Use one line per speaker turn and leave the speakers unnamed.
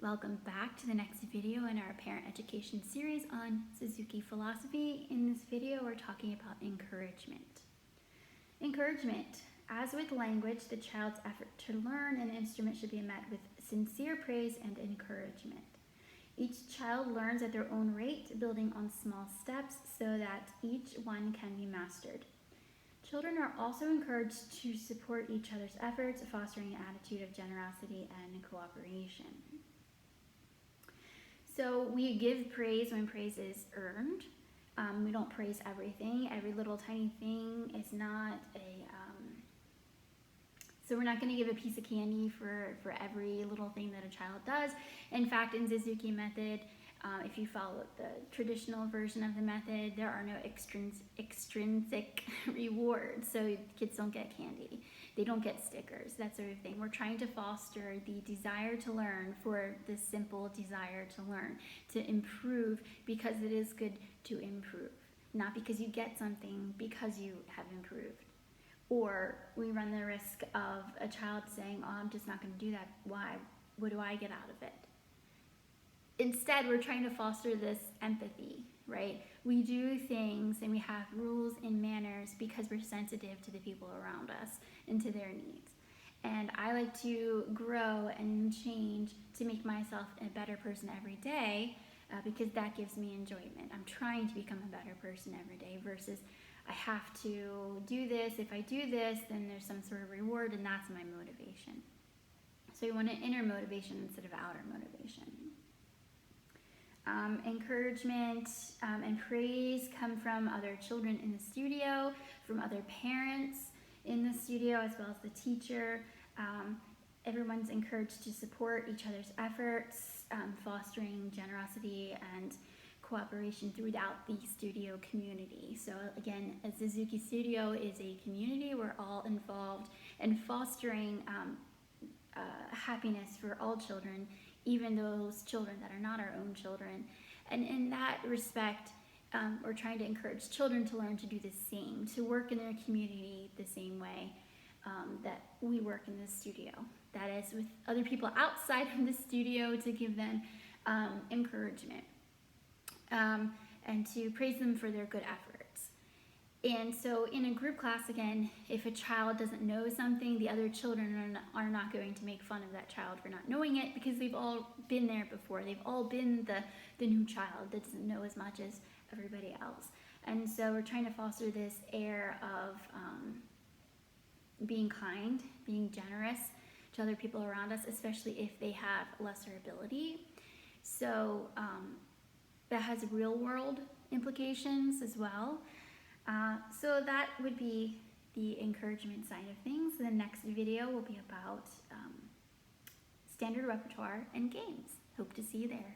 Welcome back to the next video in our parent education series on Suzuki philosophy. In this video, we're talking about encouragement. Encouragement. As with language, the child's effort to learn an instrument should be met with sincere praise and encouragement. Each child learns at their own rate, building on small steps so that each one can be mastered. Children are also encouraged to support each other's efforts, fostering an attitude of generosity and cooperation. So we give praise when praise is earned. We don't praise everything. Every little tiny thing is not so we're not going to give a piece of candy for every little thing that a child does. In fact, in Suzuki method, if you follow the traditional version of the method, there are no extrinsic rewards. So kids don't get candy. They don't get stickers, that sort of thing. We're trying to foster the desire to learn for the simple desire to learn, to improve because it is good to improve, not because you get something, because you have improved. Or we run the risk of a child saying, oh, I'm just not going to do that. Why? What do I get out of it? Instead, we're trying to foster this empathy, right? We do things and we have rules and manners because we're sensitive to the people around us and to their needs. And I like to grow and change to make myself a better person every day because that gives me enjoyment. I'm trying to become a better person every day versus I have to do this. If I do this, then there's some sort of reward, and that's my motivation. So you want an inner motivation instead of outer motivation. Encouragement and praise come from other children in the studio, from other parents in the studio, as well as the teacher. Everyone's encouraged to support each other's efforts, fostering generosity and cooperation throughout the studio community. So again, a Suzuki studio is a community. We're all involved in fostering happiness for all children, even those children that are not our own children. And in that respect, we're trying to encourage children to learn to do the same, to work in their community the same way that we work in the studio. That is, with other people outside of the studio, to give them encouragement and to praise them for their good efforts. And so in a group class, again, if a child doesn't know something, the other children are not going to make fun of that child for not knowing it because they've all been there before. They've all been the new child that doesn't know as much as everybody else. And so we're trying to foster this air of being kind, being generous to other people around us, especially if they have lesser ability. So that has real world implications as well. So that would be the encouragement side of things. The next video will be about standard repertoire and games. Hope to see you there.